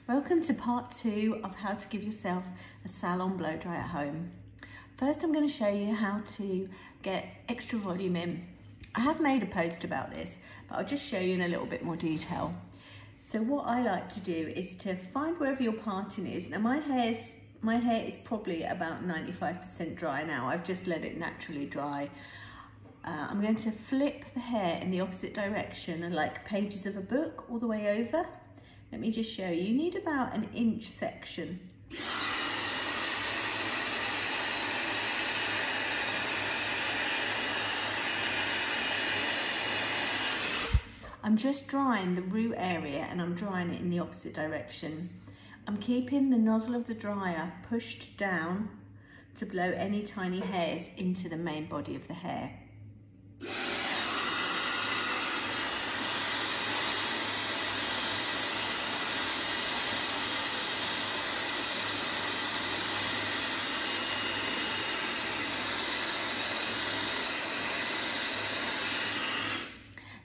Welcome to part 2 of how to give yourself a salon blow dry at home. First, I'm going to show you how to get extra volume in. I have made a post about this, but I'll just show you in a little bit more detail. So what I like to do is to find wherever your parting is. Now my hair is probably about 95% dry now. I've just let it naturally dry. I'm going to flip the hair in the opposite direction, like pages of a book, all the way over. Let me just show you. You need about an inch section. I'm just drying the root area and I'm drying it in the opposite direction. I'm keeping the nozzle of the dryer pushed down to blow any tiny hairs into the main body of the hair.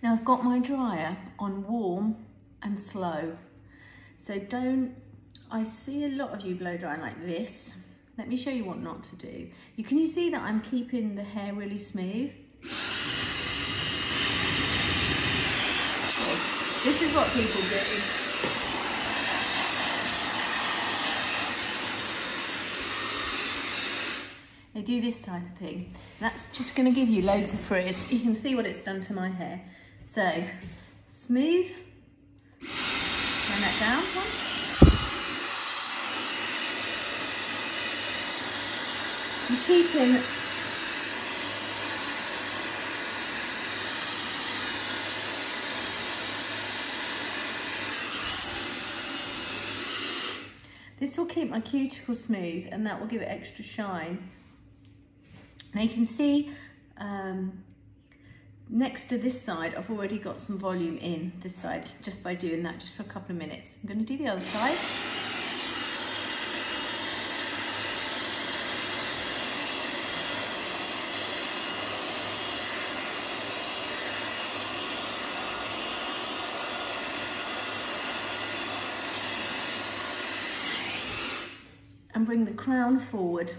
Now I've got my dryer on warm and slow. So I see a lot of you blow drying like this. Let me show you what not to do. Can you see that I'm keeping the hair really smooth? This is what people do. They do this type of thing. That's just going to give you loads of frizz. You can see what it's done to my hair. So, smooth, turn that down. You keep in this will keep my cuticle smooth and that will give it extra shine. Now you can see next to this side, I've already got some volume in this side just by doing that just for a couple of minutes. I'm going to do the other side. And bring the crown forward.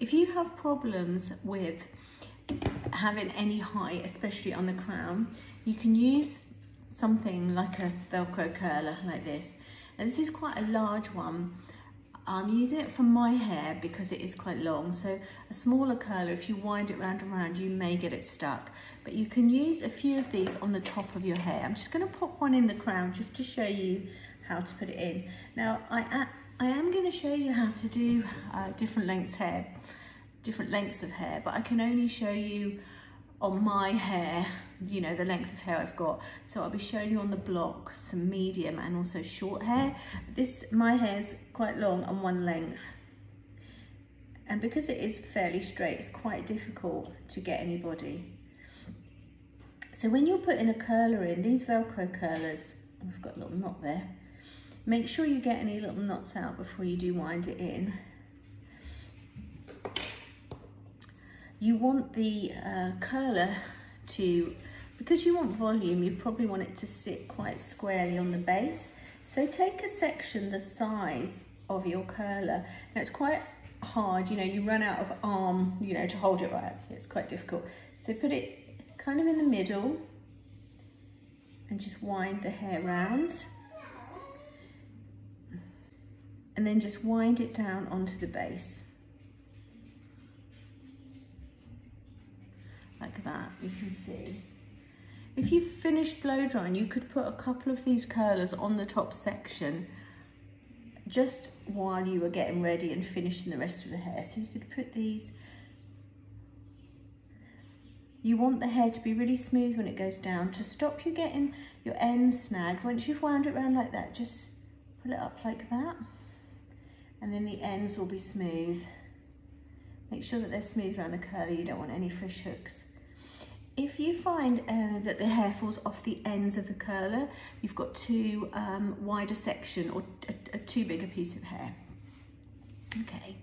If you have problems with having any height, especially on the crown, you can use something like a Velcro curler like this. And this is quite a large one. I'm using it for my hair because it is quite long. So a smaller curler, if you wind it round and round, you may get it stuck. But you can use a few of these on the top of your hair. I'm just going to pop one in the crown just to show you how to put it in. Now, I am going to show you how to do different lengths of hair, but I can only show you on my hair, the length of hair I've got. So I'll be showing you on the block some medium and also short hair. My hair's quite long and one length. And because it is fairly straight, it's quite difficult to get anybody. So when you're putting a curler in, these Velcro curlers, I've got a little knot there. Make sure you get any little knots out before you do wind it in. You want the curler to, because you want volume, you probably want it to sit quite squarely on the base. So take a section the size of your curler. Now it's quite hard, you run out of arm, to hold it right. It's quite difficult. So put it kind of in the middle and just wind the hair round. And then just wind it down onto the base. Like that, you can see. If you've finished blow drying, you could put a couple of these curlers on the top section just while you were getting ready and finishing the rest of the hair. So you could put these. You want the hair to be really smooth when it goes down. To stop you getting your ends snagged, once you've wound it around like that, just pull it up like that. And then the ends will be smooth. Make sure that they're smooth around the curler. You don't want any fish hooks. If you find that the hair falls off the ends of the curler, you've got too wide a section or a too big a piece of hair. Okay.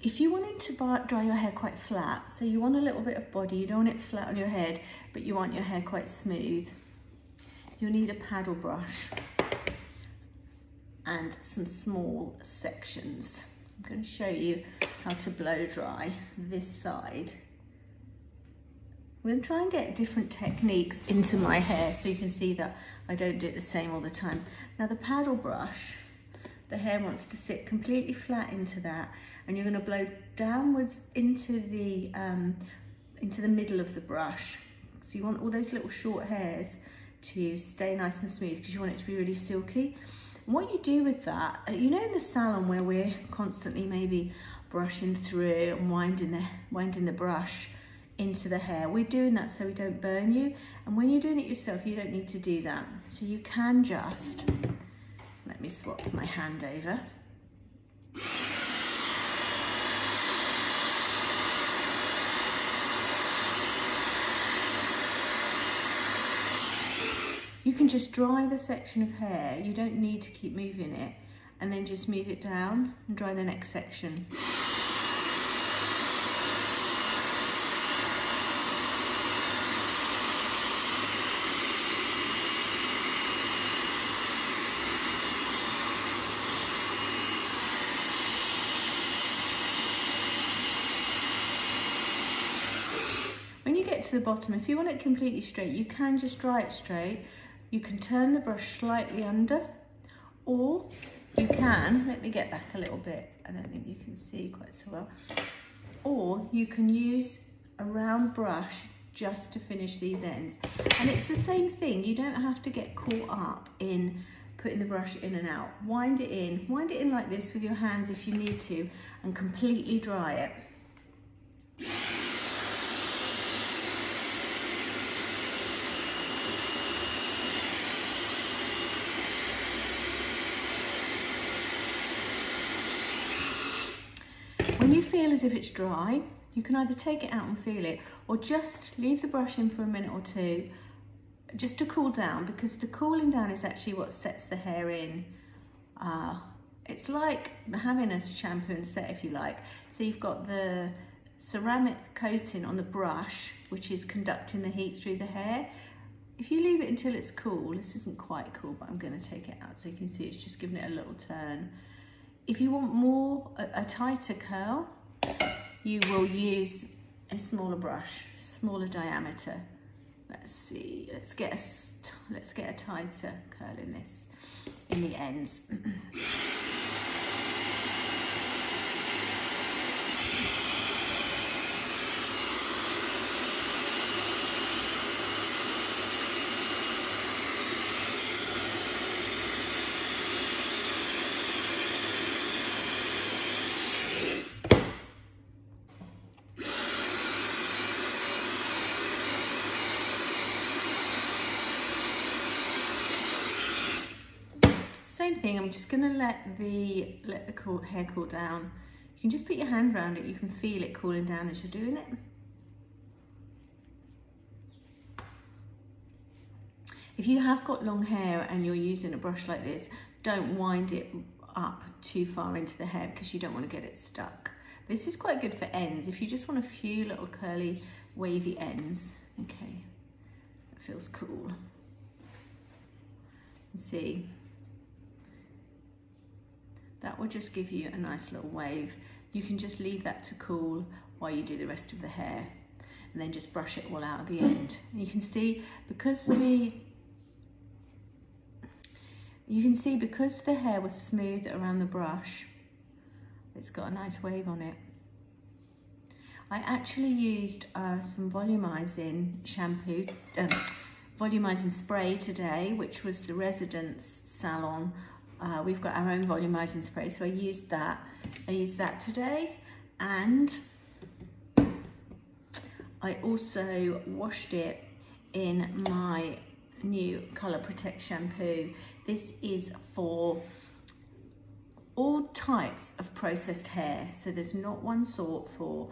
If you wanted to dry your hair quite flat, so you want a little bit of body, you don't want it flat on your head, but you want your hair quite smooth, you'll need a paddle brush and some small sections. I'm going to show you how to blow dry this side. I'm going to try and get different techniques into my hair so you can see that I don't do it the same all the time. Now the paddle brush, the hair wants to sit completely flat into that, and you're going to blow downwards into the middle of the brush. So you want all those little short hairs to stay nice and smooth because you want it to be really silky. And what you do with that, you know, in the salon where we're constantly maybe brushing through and winding the brush into the hair, we're doing that so we don't burn you. And when you're doing it yourself, you don't need to do that. So you can just, let me swap my hand over. You can just dry the section of hair, you don't need to keep moving it, and then just move it down and dry the next section. When you get to the bottom, if you want it completely straight, you can just dry it straight. You can turn the brush slightly under, or you can, let me get back a little bit, I don't think you can see quite so well, or you can use a round brush just to finish these ends. And it's the same thing, you don't have to get caught up in putting the brush in and out. Wind it in like this with your hands if you need to, and completely dry it. When you feel as if it's dry, you can either take it out and feel it, or just leave the brush in for a minute or two, just to cool down, because the cooling down is actually what sets the hair in. It's like having a shampoo and set, if you like. So you've got the ceramic coating on the brush, which is conducting the heat through the hair. If you leave it until it's cool, this isn't quite cool, but I'm going to take it out so you can see it's just giving it a little turn. If you want a tighter curl, you will use a smaller brush, smaller diameter. Let's see, let's get a tighter curl in the ends. Same thing, I'm just gonna let the hair cool down. You can just put your hand around it, you can feel it cooling down as you're doing it. If you have got long hair and you're using a brush like this, don't wind it up too far into the hair because you don't want to get it stuck. This is quite good for ends. If you just want a few little curly, wavy ends, okay, that feels cool. See, that will just give you a nice little wave. You can just leave that to cool while you do the rest of the hair, and then just brush it all out at the end. And you can see because the hair was smooth around the brush, it's got a nice wave on it. I actually used some volumizing shampoo, volumizing spray today, which was the Residence Salon. We've got our own volumizing spray, so I used that today, and I also washed it in my new Colour Protect shampoo. This is for all types of processed hair, so there's not one sort for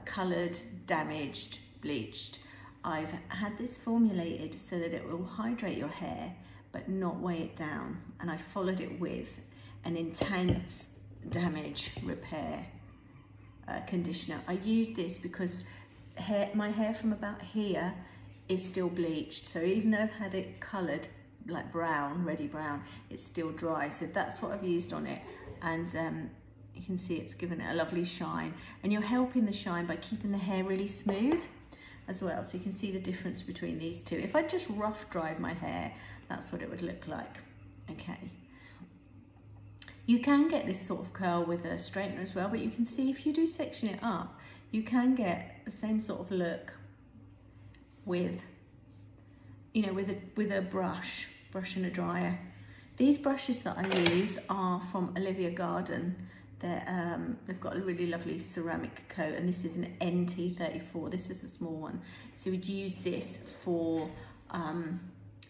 coloured, damaged, bleached. I've had this formulated so that it will hydrate your hair but not weigh it down, and I followed it with an intense damage repair conditioner. I used this because my hair from about here is still bleached, so even though I've had it coloured like brown, ready brown, it's still dry, so that's what I've used on it. And you can see it's given it a lovely shine, and you're helping the shine by keeping the hair really smooth as well. So you can see the difference between these two. If I just rough dried my hair, that's what it would look like. Okay, you can get this sort of curl with a straightener as well, but you can see if you do section it up, you can get the same sort of look with, you know, with a brush and a dryer. These brushes that I use are from Olivia Garden. They've got a really lovely ceramic coat, and this is an NT34. This is a small one. So we'd use this for,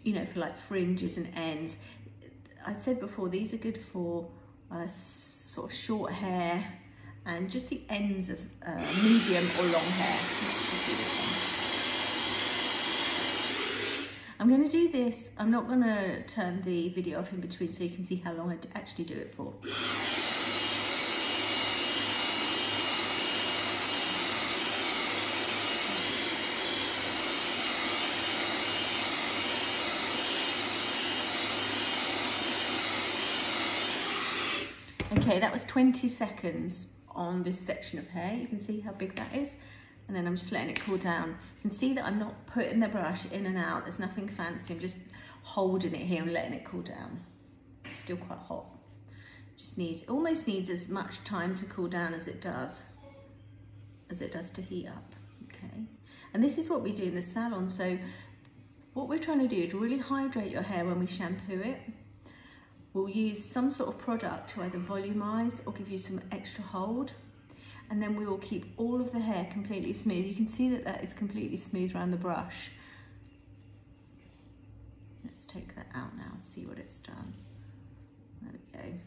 you know, for like fringes and ends. I said before, these are good for sort of short hair and just the ends of medium or long hair. I'm going to do this. I'm not going to turn the video off in between so you can see how long I actually do it for. Okay, that was 20 seconds on this section of hair. You can see how big that is. And then I'm just letting it cool down. You can see that I'm not putting the brush in and out. There's nothing fancy. I'm just holding it here and letting it cool down. It's still quite hot. It almost needs as much time to cool down as it does to heat up. Okay. And this is what we do in the salon. So what we're trying to do is really hydrate your hair when we shampoo it. We'll use some sort of product to either volumize or give you some extra hold. And then we will keep all of the hair completely smooth. You can see that that is completely smooth around the brush. Let's take that out now and see what it's done. There we go.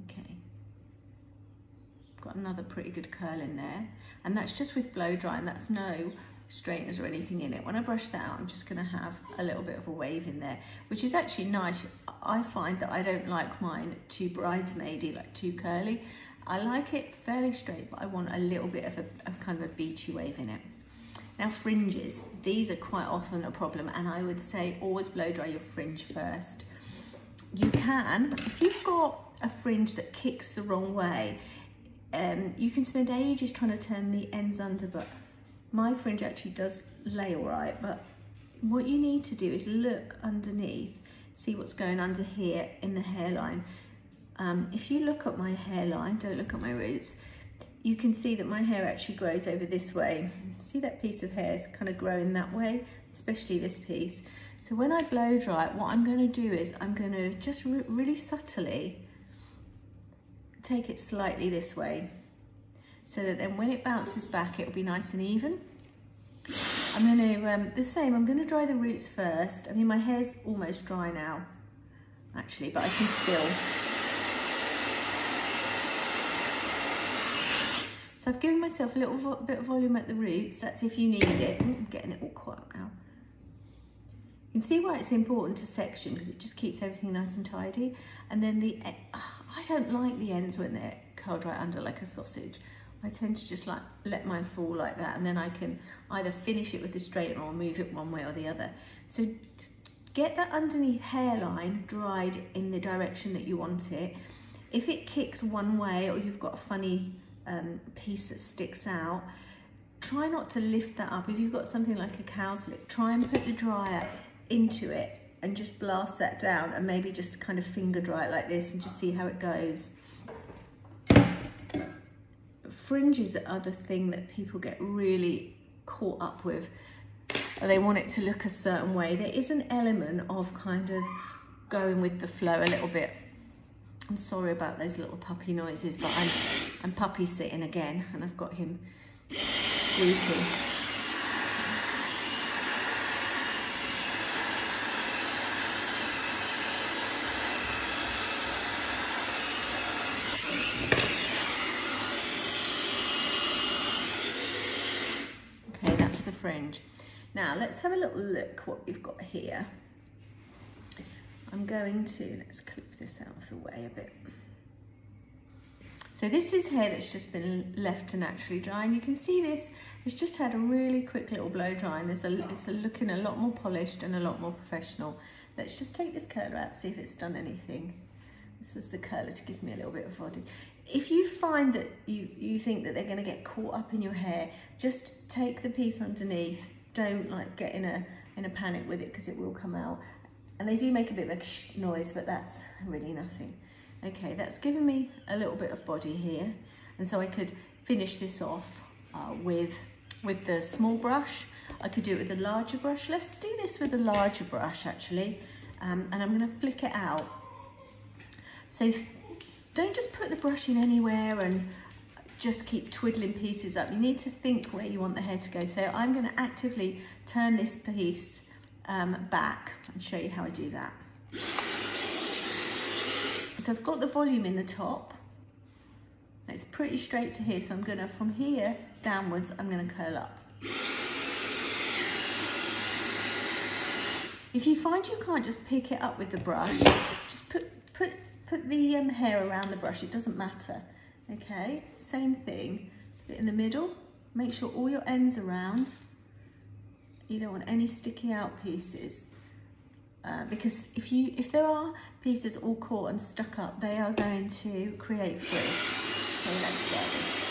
Okay. Got another pretty good curl in there. And that's just with blow dry, and that's no straighteners or anything in it. When I brush that out, I'm just going to have a little bit of a wave in there, which is actually nice. I find that I don't like mine too bridesmaidy, like too curly. I like it fairly straight, but I want a little bit of a kind of a beachy wave in it. Now fringes, these are quite often a problem, and I would say always blow dry your fringe first. You can, if you've got a fringe that kicks the wrong way, you can spend ages trying to turn the ends under, but my fringe actually does lay all right. But what you need to do is look underneath, see what's going under here in the hairline. If you look at my hairline, don't look at my roots, you can see that my hair actually grows over this way. See that piece of hair is kind of growing that way, especially this piece. So when I blow dry it, what I'm going to do is I'm going to just really subtly take it slightly this way, so that then when it bounces back, it'll be nice and even. I'm going to, the same, I'm going to dry the roots first. I mean, my hair's almost dry now, actually, but I can still. So I've given myself a little bit of volume at the roots. That's if you need it. I'm getting it all caught up now. You can see why it's important to section, because it just keeps everything nice and tidy. And then I don't like the ends when they're curled right under like a sausage. I tend to just like let mine fall like that, and then I can either finish it with the straightener or move it one way or the other. So get that underneath hairline dried in the direction that you want it. If it kicks one way, or you've got a funny piece that sticks out, try not to lift that up. If you've got something like a cow's lip, try and put the dryer into it and just blast that down, and maybe just kind of finger dry it like this and just see how it goes. Fringes are the thing that people get really caught up with. They want it to look a certain way. There is an element of kind of going with the flow a little bit. I'm sorry about those little puppy noises, but I'm puppy sitting again, and I've got him squeaking. fringe. Now let's have a little look what we've got here. I'm going to, let's clip this out of the way a bit. So this is hair that's just been left to naturally dry, and you can see this has just had a really quick little blow dry, and it's looking a lot more polished and a lot more professional. Let's just take this curler out, see if it's done anything. This was the curler to give me a little bit of body. If you find that you think that they're going to get caught up in your hair, just take the piece underneath. Don't like get in a panic with it, because it will come out. And they do make a bit of a noise, but that's really nothing. Okay, that's given me a little bit of body here, and so I could finish this off with the small brush. I could do it with a larger brush. Let's do this with a larger brush actually, and I'm going to flick it out. So don't just put the brush in anywhere and just keep twiddling pieces up. You need to think where you want the hair to go. So I'm going to actively turn this piece back and show you how I do that. So I've got the volume in the top. It's pretty straight to here, so I'm gonna, from here downwards, I'm gonna curl up. If you find you can't just pick it up with the brush, just put the hair around the brush, it doesn't matter. Okay, same thing, put it in the middle, make sure all your ends are round. You don't want any sticky out pieces. Because if there are pieces all caught and stuck up, they are going to create frizz. Okay, let's get this.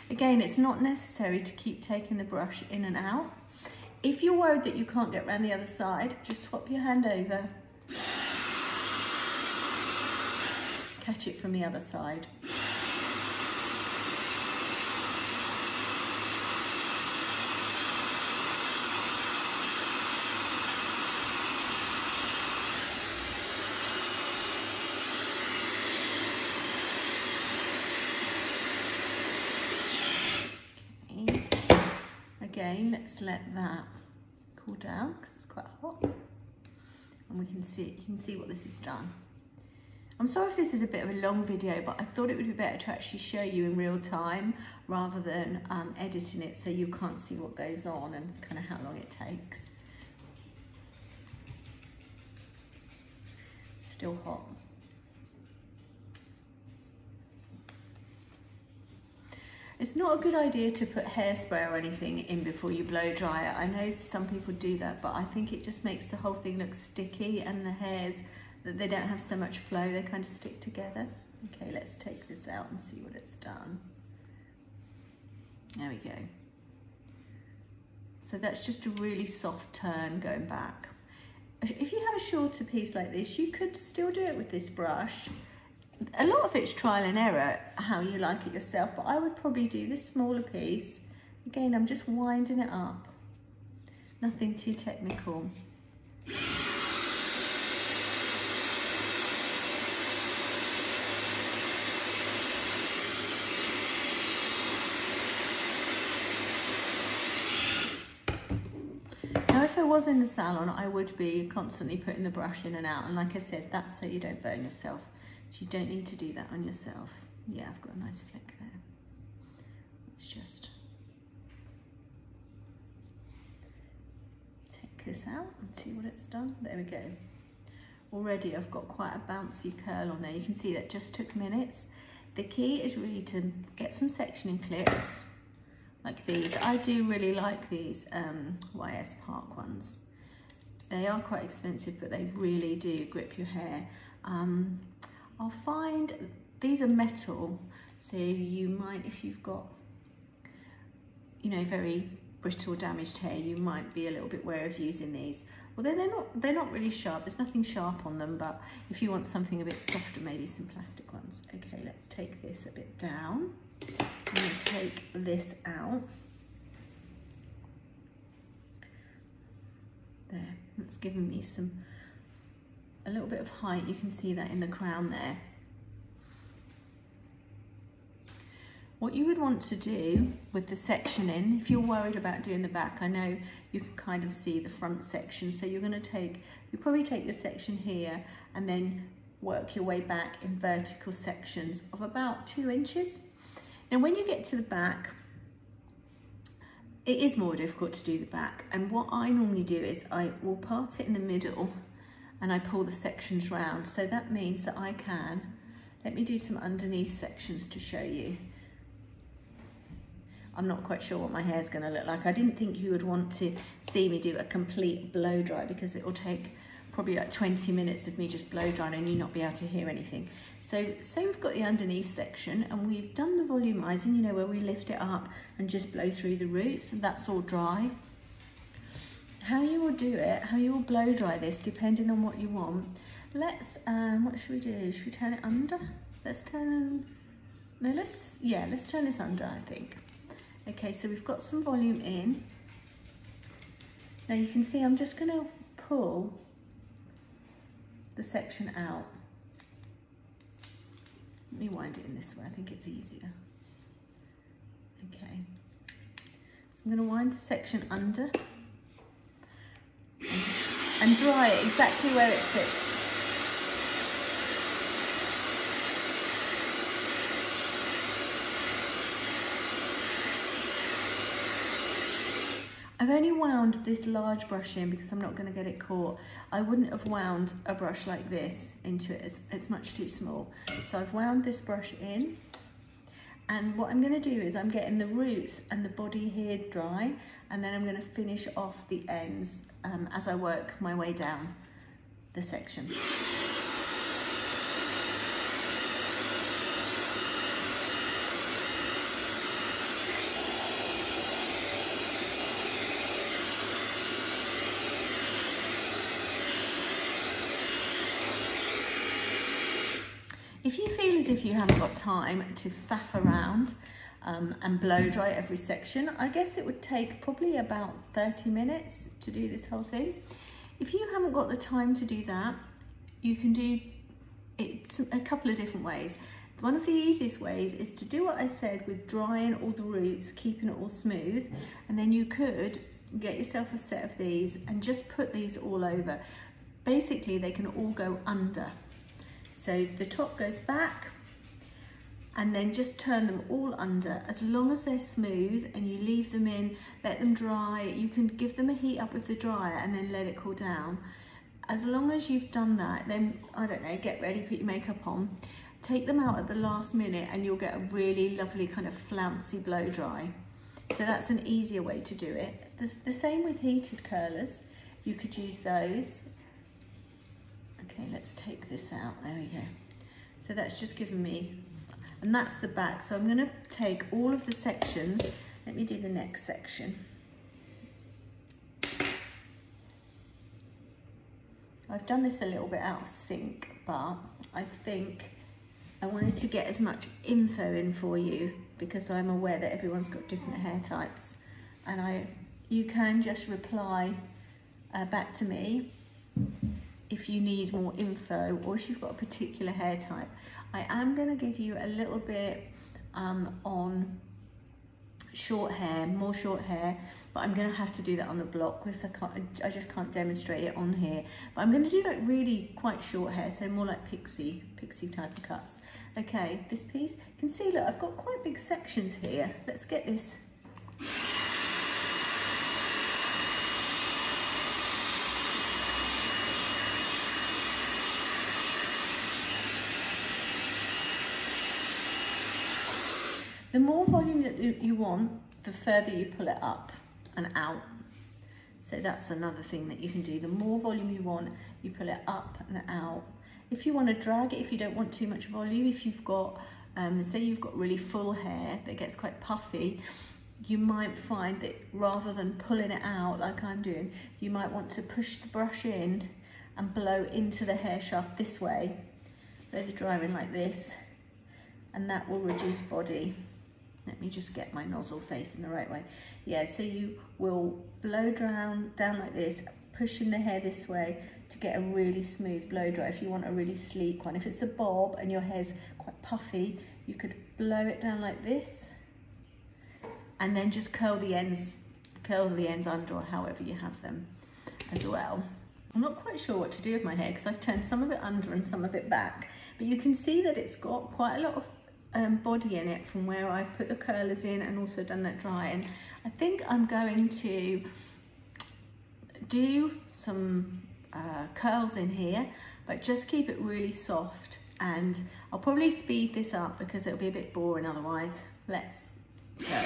Again, it's not necessary to keep taking the brush in and out. If you're worried that you can't get around the other side, just swap your hand over. Catch it from the other side. Again, let's let that cool down because it's quite hot, and you can see what this has done. I'm sorry if this is a bit of a long video, but I thought it would be better to actually show you in real time rather than editing it so you can't see what goes on and kind of how long it takes. Still hot. It's not a good idea to put hairspray or anything in before you blow dry it. I know some people do that, but I think it just makes the whole thing look sticky, and the hairs, they don't have so much flow, they kind of stick together. Okay, let's take this out and see what it's done. There we go. So that's just a really soft turn going back. If you have a shorter piece like this, you could still do it with this brush. A lot of it's trial and error, how you like it yourself, but I would probably do this smaller piece. Again, I'm just winding it up. Nothing too technical. Now, if I was in the salon, I would be constantly putting the brush in and out, and like I said, that's so you don't burn yourself. So you don't need to do that on yourself. Yeah, I've got a nice flick there. Let's just take this out and see what it's done. There we go. Already I've got quite a bouncy curl on there. You can see that just took minutes. The key is really to get some sectioning clips like these. I do really like these YS Park ones. They are quite expensive, but they really do grip your hair. I'll find, these are metal, so you might, if you've got, you know, very brittle damaged hair, you might be a little bit wary of using these. Although they're not really sharp, there's nothing sharp on them, but if you want something a bit softer, maybe some plastic ones. Okay, let's take this a bit down. I'm going to take this out. There, that's given me a little bit of height. You can see that in the crown there. What you would want to do with the sectioning, if you're worried about doing the back, I know you can kind of see the front section, so you're going to you probably take the section here and then work your way back in vertical sections of about 2 inches. Now when you get to the back, it is more difficult to do the back, and what I normally do is I will part it in the middle and I pull the sections round. So that means that I can, let me do some underneath sections to show you. I'm not quite sure what my hair's going to look like. I didn't think you would want to see me do a complete blow dry because it will take probably like 20 minutes of me just blow drying and you not be able to hear anything. So we've got the underneath section and we've done the volumizing, you know, where we lift it up and just blow through the roots, and that's all dry. How you will do it, how you will blow dry this, depending on what you want. Let's, what should we do? Should we turn it under? Let's turn this under, I think. Okay, so we've got some volume in. Now you can see I'm just going to pull the section out. Let me wind it in this way, I think it's easier. Okay, so I'm going to wind the section under and dry it exactly where it sits. I've only wound this large brush in because I'm not going to get it caught. I wouldn't have wound a brush like this into it, it's much too small. So I've wound this brush in, and what I'm going to do is I'm getting the roots and the body here dry, and then I'm going to finish off the ends as I work my way down the section. If you feel as if you haven't got time to faff around and blow dry every section, I guess it would take probably about 30 minutes to do this whole thing. If you haven't got the time to do that, you can do it a couple of different ways. One of the easiest ways is to do what I said with drying all the roots, keeping it all smooth, and then you could get yourself a set of these and just put these all over. Basically, they can all go under. So the top goes back, and then just turn them all under. As long as they're smooth and you leave them in, let them dry. You can give them a heat up with the dryer and then let it cool down. As long as you've done that, then, I don't know, get ready, put your makeup on, take them out at the last minute and you'll get a really lovely kind of flouncy blow dry. So that's an easier way to do it. The same with heated curlers. You could use those. Okay, let's take this out, there we go. So that's just given me, and that's the back. So I'm gonna take all of the sections, let me do the next section. I've done this a little bit out of sync, but I think I wanted to get as much info in for you because I'm aware that everyone's got different hair types, and you can just reply back to me if you need more info or if you've got a particular hair type. I am going to give you a little bit on short hair, more short hair, but I'm going to have to do that on the block because I just can't demonstrate it on here. But I'm going to do like really quite short hair, so more like pixie type of cuts. Okay, this piece, you can see, look, I've got quite big sections here. Let's get this. The more volume that you want, the further you pull it up and out. So that's another thing that you can do. The more volume you want, you pull it up and out. If you want to drag it, if you don't want too much volume, if you've got, say you've got really full hair that gets quite puffy, you might find that rather than pulling it out like I'm doing, you might want to push the brush in and blow into the hair shaft this way. Blow the dryer in like this, and that will reduce body. Let me just get my nozzle facing the right way. Yeah, so you will blow down like this, pushing the hair this way to get a really smooth blow dry. If you want a really sleek one, if it's a bob and your hair's quite puffy, you could blow it down like this and then just curl the ends under, or however you have them as well. I'm not quite sure what to do with my hair because I've turned some of it under and some of it back, but you can see that it's got quite a lot of body in it from where I've put the curlers in and also done that drying. I think I'm going to do some curls in here, but just keep it really soft, and I'll probably speed this up because it'll be a bit boring otherwise. Let's go.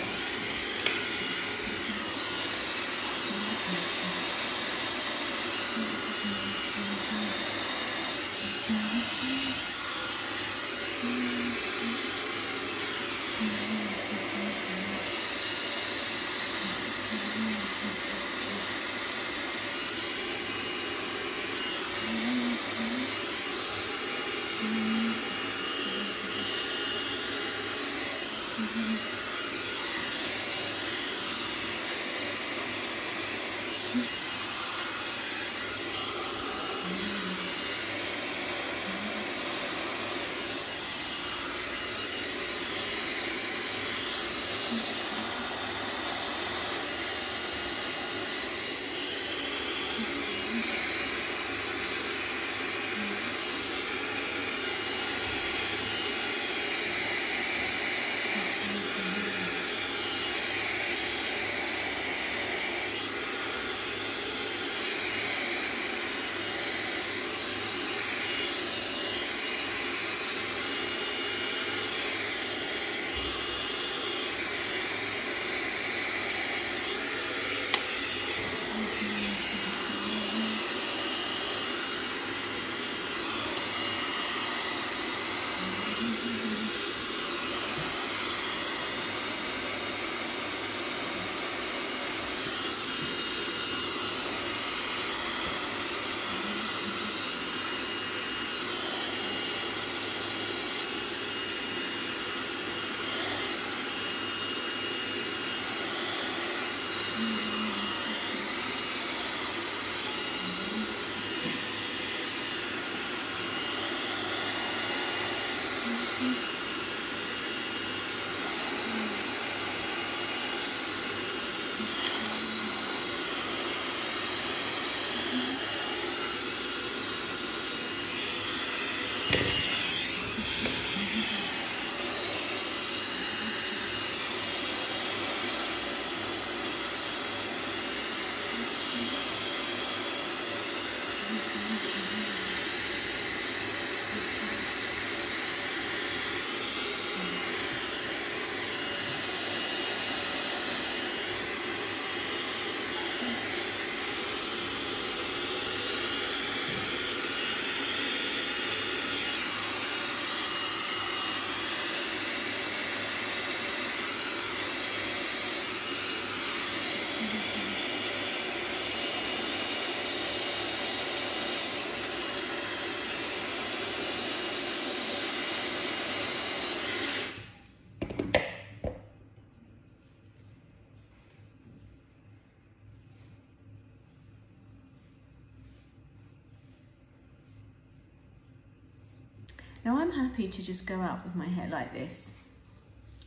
Now I'm happy to just go out with my hair like this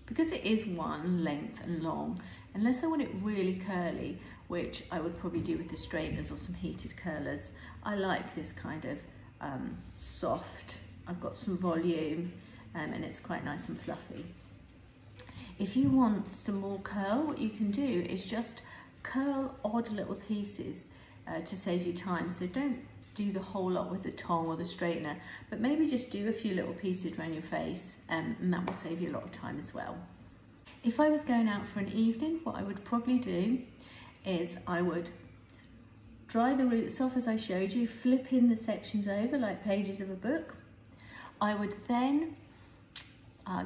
because it is one length and long, unless I want it really curly, which I would probably do with the straighteners or some heated curlers. I like this kind of soft. I've got some volume and it's quite nice and fluffy. If you want some more curl, what you can do is just curl odd little pieces to save you time. So don't do the whole lot with the tong or the straightener, but maybe just do a few little pieces around your face and that will save you a lot of time as well. If I was going out for an evening, what I would probably do is I would dry the roots off as I showed you, flip in the sections over like pages of a book. I would then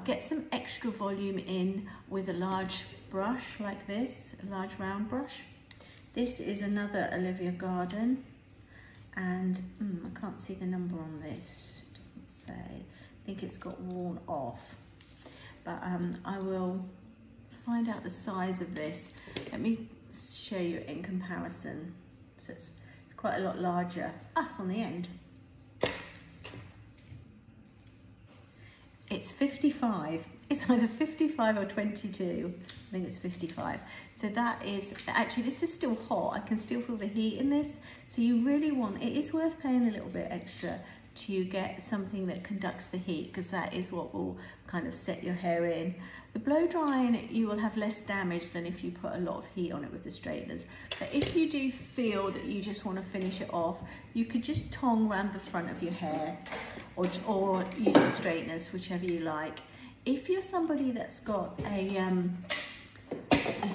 get some extra volume in with a large brush like this, a large round brush. This is another Olivia Garden, and I can't see the number on this, it doesn't say. I think it's got worn off, but I will find out the size of this. Let me show you in comparison. So it's quite a lot larger. It's on the end. It's 55. It's either 55 or 22. I think it's 55. So that is, actually this is still hot. I can still feel the heat in this. So you really want, it is worth paying a little bit extra to get something that conducts the heat, because that is what will kind of set your hair in. The blow drying, you will have less damage than if you put a lot of heat on it with the straighteners. But if you do feel that you just want to finish it off, you could just tong around the front of your hair or use the straighteners, whichever you like. If you're somebody that's got a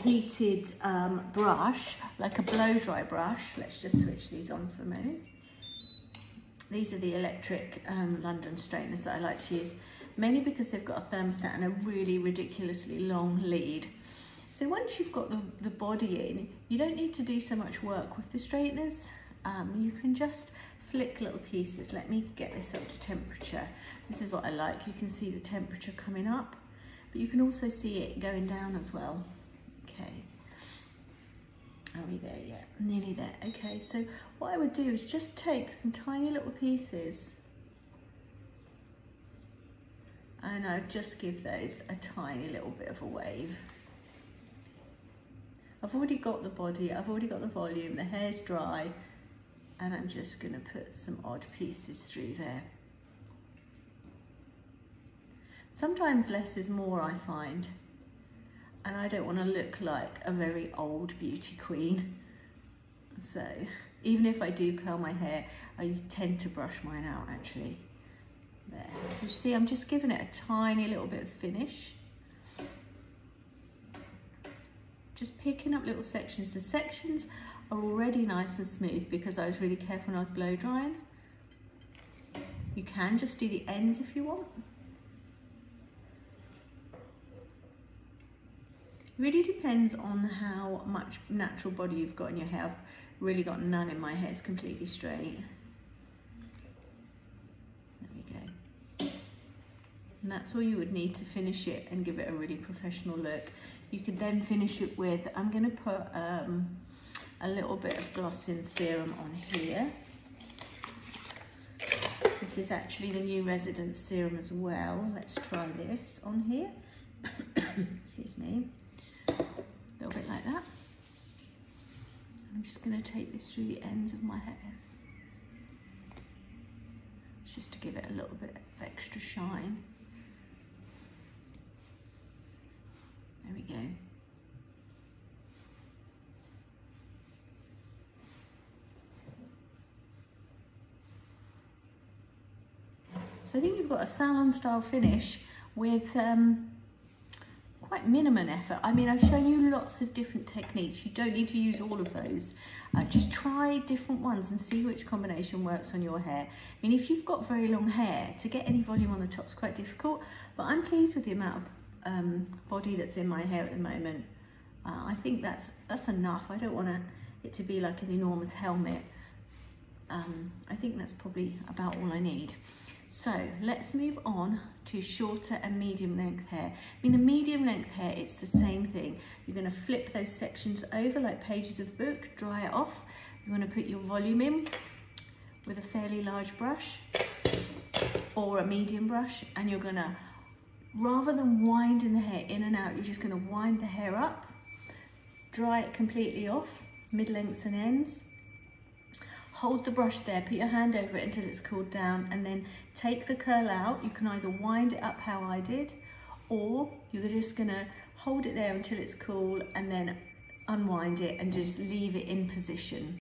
heated brush, like a blow dry brush, let's just switch these on for a moment. These are the electric London straighteners that I like to use, mainly because they've got a thermostat and a really ridiculously long lead. So once you've got the body in, you don't need to do so much work with the straighteners. You can just flick little pieces. Let me get this up to temperature. This is what I like. You can see the temperature coming up, but you can also see it going down as well. Okay. Are we there yet? Nearly there. Okay, so what I would do is just take some tiny little pieces and I'd just give those a tiny little bit of a wave. I've already got the body, I've already got the volume, the hair's dry, and I'm just going to put some odd pieces through there. Sometimes less is more, I find. And I don't want to look like a very old beauty queen. So even if I do curl my hair, I tend to brush mine out actually. There. So you see, I'm just giving it a tiny little bit of finish. Just picking up little sections. The sections are already nice and smooth because I was really careful when I was blow drying. You can just do the ends if you want. It really depends on how much natural body you've got in your hair. I've really got none in my hair, it's completely straight. There we go. And that's all you would need to finish it and give it a really professional look. You could then finish it with, I'm going to put a little bit of Glossy serum on here. This is actually the new Residence serum as well. Let's try this on here. Excuse me. A little bit like that. I'm just going to take this through the ends of my hair, just to give it a little bit of extra shine. There we go. So I think you've got a salon style finish with quite minimum effort. I mean, I've shown you lots of different techniques. You don't need to use all of those. Just try different ones and see which combination works on your hair. I mean, if you've got very long hair, to get any volume on the top is quite difficult, but I'm pleased with the amount of body that's in my hair at the moment. I think that's enough. I don't want it to be like an enormous helmet. I think that's probably about all I need. So let's move on to shorter and medium length hair. I mean, the medium length hair, it's the same thing. You're going to flip those sections over like pages of book, dry it off. You're going to put your volume in with a fairly large brush or a medium brush, and you're going to, rather than winding the hair in and out, you're just going to wind the hair up, dry it completely off, mid-lengths and ends. Hold the brush there, put your hand over it until it's cooled down, and then take the curl out. You can either wind it up how I did, or you're just gonna hold it there until it's cool and then unwind it and just leave it in position.